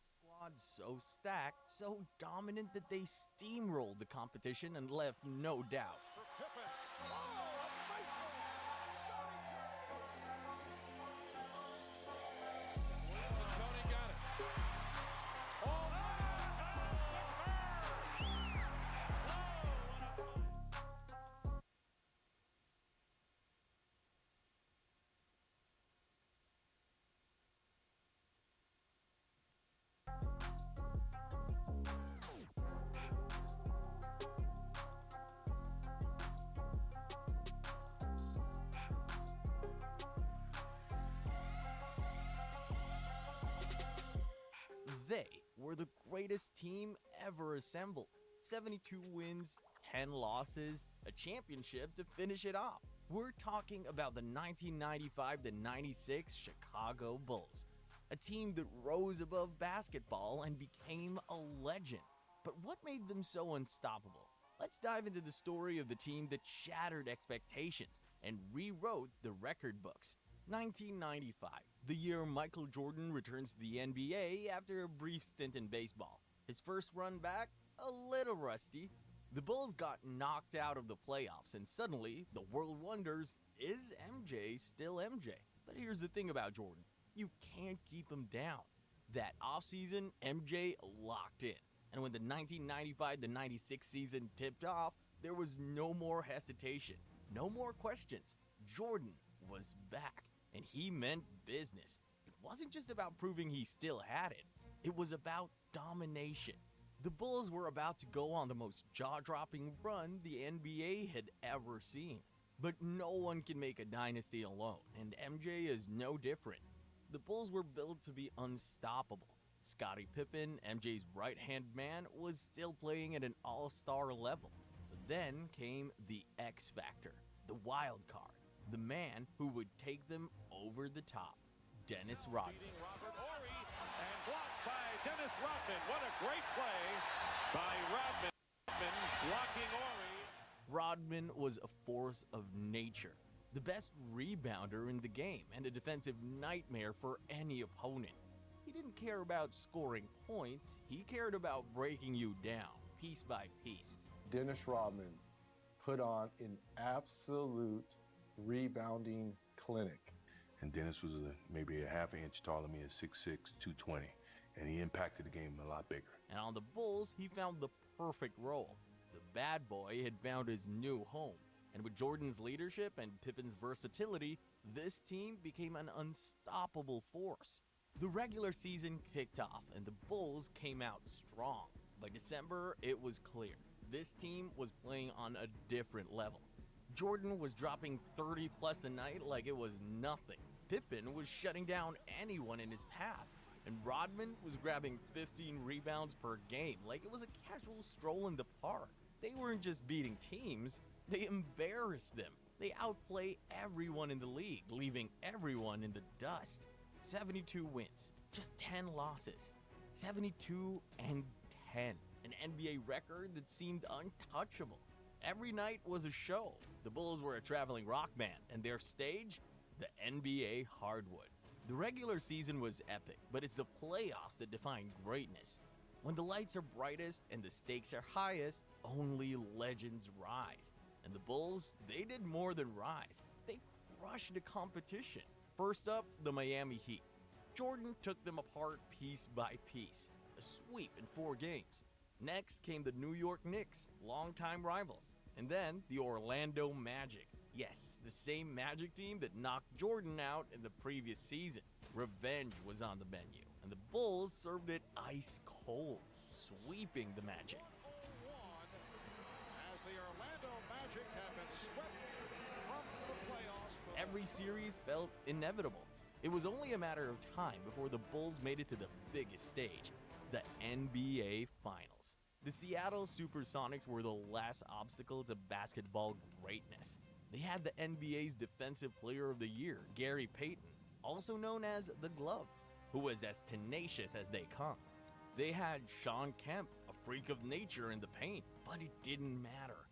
squad so stacked, so dominant that they steamrolled the competition and left no doubt. For Pippen. Oh, a faithful Scottie Williams and Tony got it. Oh, They were the greatest team ever assembled. 72 wins, 10 losses, a championship to finish it off. We're talking about the 1995-96 Chicago Bulls, a team that rose above basketball and became a legend. But what made them so unstoppable? Let's dive into the story of the team that shattered expectations and rewrote the record books. 1995, the year Michael Jordan returns to the NBA after a brief stint in baseball. His first run back? A little rusty. The Bulls got knocked out of the playoffs, and suddenly the world wonders, is MJ still MJ? But here's the thing about Jordan, you can't keep him down. That offseason, MJ locked in. And when the 1995-96 season tipped off, there was no more hesitation, no more questions. Jordan was back, and he meant business. It wasn't just about proving he still had it, it was about domination. The Bulls were about to go on the most jaw-dropping run the NBA had ever seen. But no one can make a dynasty alone, and MJ is no different. The Bulls were built to be unstoppable. Scottie Pippen, MJ's right-hand man, was still playing at an all-star level. But then came the X Factor, the wild card, the man who would take them over the top, Dennis Rodman. beating Robert Horry and blocked by Dennis Rodman. What a great play by Rodman. Rodman blocking Horry. Rodman was a force of nature, the best rebounder in the game, and a defensive nightmare for any opponent. He didn't care about scoring points, he cared about breaking you down, piece by piece. Dennis Rodman put on an absolute rebounding clinic. And Dennis was maybe a half an inch taller than me at 6'6", 220, and he impacted the game a lot bigger. And on the Bulls, he found the perfect role. The bad boy had found his new home. And with Jordan's leadership and Pippen's versatility, this team became an unstoppable force. The regular season kicked off and the Bulls came out strong. By December, it was clear. This team was playing on a different level. Jordan was dropping 30 plus a night like it was nothing. Pippen was shutting down anyone in his path. And Rodman was grabbing 15 rebounds per game like it was a casual stroll in the park. They weren't just beating teams, they embarrassed them. They outplay everyone in the league, leaving everyone in the dust. 72 wins, just 10 losses. 72 and 10, an NBA record that seemed untouchable. Every night was a show. The Bulls were a traveling rock band, and their stage, the NBA hardwood. The regular season was epic, but it's the playoffs that define greatness. When the lights are brightest and the stakes are highest, only legends rise. And the Bulls, they did more than rise. They crushed the competition. First up, the Miami Heat. Jordan took them apart piece by piece. A sweep in 4 games. Next came the New York Knicks, longtime rivals. And then the Orlando Magic. Yes, the same Magic team that knocked Jordan out in the previous season. Revenge was on the menu, and the Bulls served it ice cold, sweeping the Magic. 101 as the Orlando Magic have been swept from the playoffs. Every series felt inevitable. It was only a matter of time before the Bulls made it to the biggest stage, the NBA Finals. The Seattle Supersonics were the last obstacle to basketball greatness. They had the NBA's Defensive Player of the Year, Gary Payton, also known as the Glove, who was as tenacious as they come. They had Shawn Kemp, a freak of nature in the paint, but it didn't matter.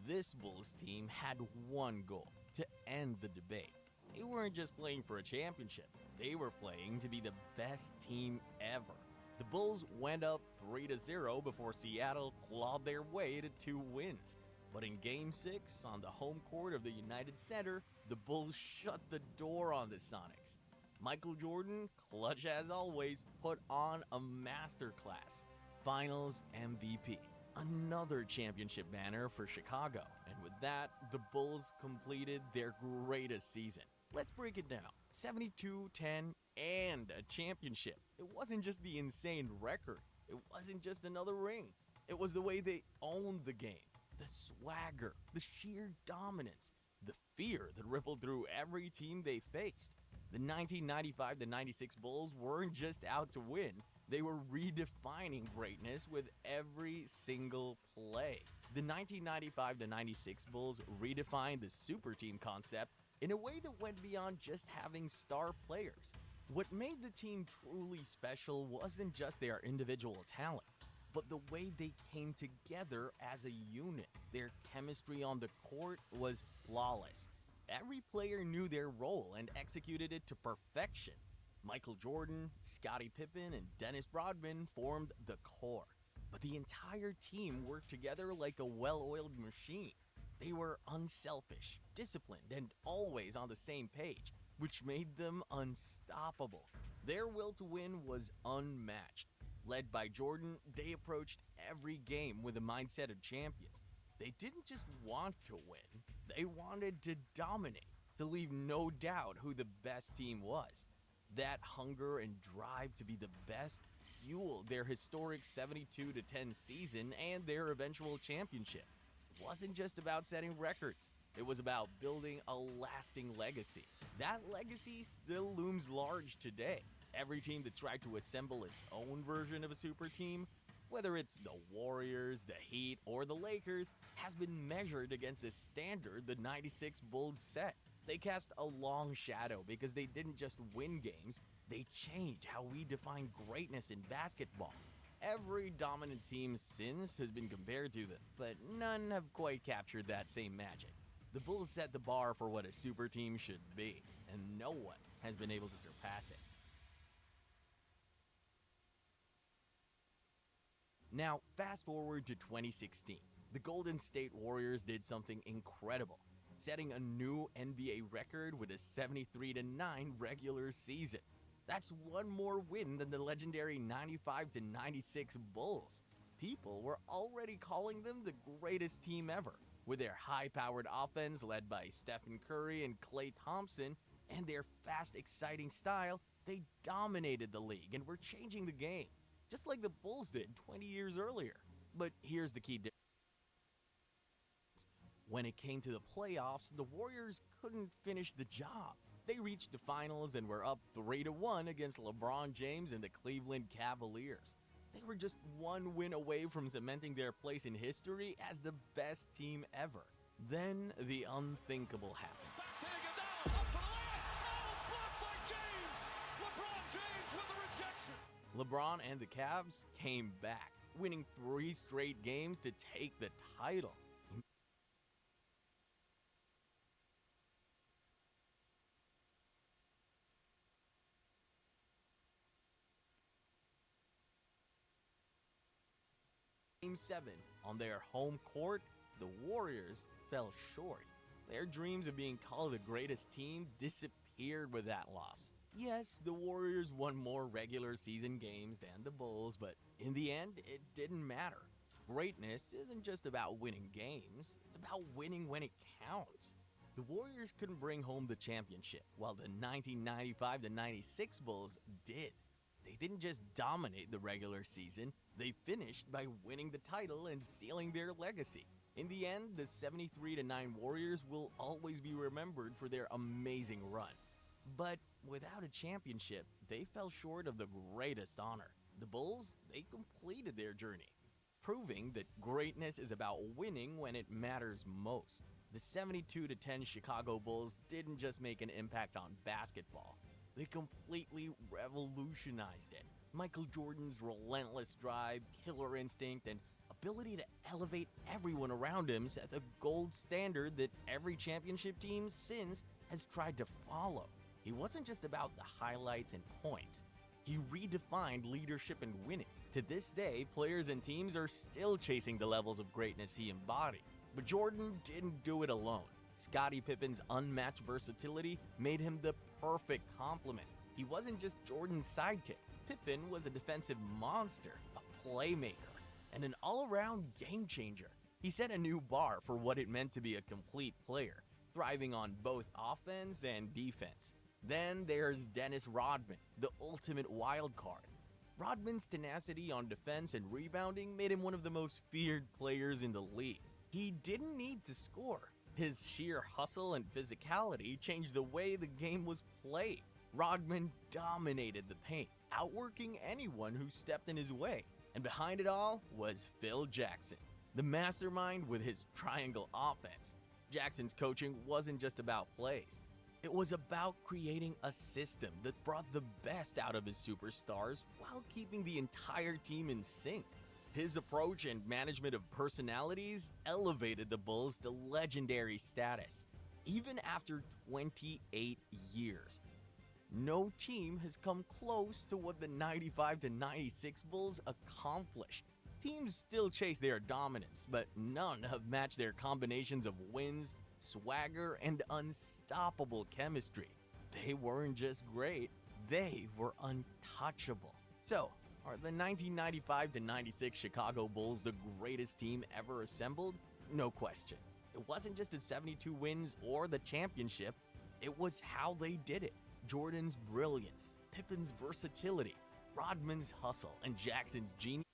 This Bulls team had one goal, to end the debate. They weren't just playing for a championship, they were playing to be the best team ever. The Bulls went up 3-0 before Seattle clawed their way to 2 wins. But in Game 6, on the home court of the United Center, the Bulls shut the door on the Sonics. Michael Jordan, clutch as always, put on a masterclass. Finals MVP. Another championship banner for Chicago. And with that, the Bulls completed their greatest season. Let's break it down. 72, 10, and a championship. It wasn't just the insane record. It wasn't just another ring. It was the way they owned the game. The swagger, the sheer dominance, the fear that rippled through every team they faced. The 1995-96 Bulls weren't just out to win. They were redefining greatness with every single play. The 1995-96 Bulls redefined the super team concept in a way that went beyond just having star players. What made the team truly special wasn't just their individual talent, but the way they came together as a unit. Their chemistry on the court was flawless. Every player knew their role and executed it to perfection. Michael Jordan, Scottie Pippen, and Dennis Rodman formed the core, but the entire team worked together like a well-oiled machine. They were unselfish, disciplined, and always on the same page, which made them unstoppable. Their will to win was unmatched. Led by Jordan, they approached every game with the mindset of champions. They didn't just want to win, they wanted to dominate, to leave no doubt who the best team was. That hunger and drive to be the best fueled their historic 72-10 season and their eventual championship. It wasn't just about setting records, it was about building a lasting legacy. That legacy still looms large today. Every team that tried to assemble its own version of a super team, whether it's the Warriors, the Heat, or the Lakers, has been measured against the standard the 96 Bulls set. They cast a long shadow because they didn't just win games, they changed how we define greatness in basketball. Every dominant team since has been compared to them, but none have quite captured that same magic. The Bulls set the bar for what a super team should be, and no one has been able to surpass it. Now, fast forward to 2016. The Golden State Warriors did something incredible, setting a new NBA record with a 73-9 regular season. That's one more win than the legendary 95-96 Bulls. People were already calling them the greatest team ever. With their high-powered offense led by Stephen Curry and Klay Thompson, and their fast, exciting style, they dominated the league and were changing the game, just like the Bulls did 20 years earlier. But here's the key difference. When it came to the playoffs, the Warriors couldn't finish the job. They reached the finals and were up 3-1 against LeBron James and the Cleveland Cavaliers. They were just one win away from cementing their place in history as the best team ever. Then the unthinkable happened. LeBron and the Cavs came back, winning 3 straight games to take the title. Game 7, on their home court, the Warriors fell short. Their dreams of being called the greatest team disappeared with that loss. Yes, the Warriors won more regular season games than the Bulls, but in the end, it didn't matter. Greatness isn't just about winning games, it's about winning when it counts. The Warriors couldn't bring home the championship, while the 1995-96 Bulls did. They didn't just dominate the regular season, they finished by winning the title and sealing their legacy. In the end, the 73-9 Warriors will always be remembered for their amazing run. But without a championship, they fell short of the greatest honor. The Bulls, they completed their journey, proving that greatness is about winning when it matters most. The 72-10 Chicago Bulls didn't just make an impact on basketball, they completely revolutionized it. Michael Jordan's relentless drive, killer instinct, and ability to elevate everyone around him set the gold standard that every championship team since has tried to follow. It wasn't just about the highlights and points. He redefined leadership and winning. To this day, players and teams are still chasing the levels of greatness he embodied. But Jordan didn't do it alone. Scottie Pippen's unmatched versatility made him the perfect complement. He wasn't just Jordan's sidekick. Pippen was a defensive monster, a playmaker, and an all-around game changer. He set a new bar for what it meant to be a complete player, thriving on both offense and defense. Then there's Dennis Rodman, the ultimate wild card. Rodman's tenacity on defense and rebounding made him one of the most feared players in the league. He didn't need to score. His sheer hustle and physicality changed the way the game was played. Rodman dominated the paint, outworking anyone who stepped in his way. And behind it all was Phil Jackson, the mastermind with his triangle offense. Jackson's coaching wasn't just about plays. It was about creating a system that brought the best out of his superstars while keeping the entire team in sync. His approach and management of personalities elevated the Bulls to legendary status. Even after 28 years, no team has come close to what the 95-96 Bulls accomplished. Teams still chase their dominance, but none have matched their combinations of wins, swagger, and unstoppable chemistry. They weren't just great, they were untouchable. So, are the 1995-96 Chicago Bulls the greatest team ever assembled? No question. It wasn't just the 72 wins or the championship, it was how they did it. Jordan's brilliance, Pippen's versatility, Rodman's hustle, and Jackson's genius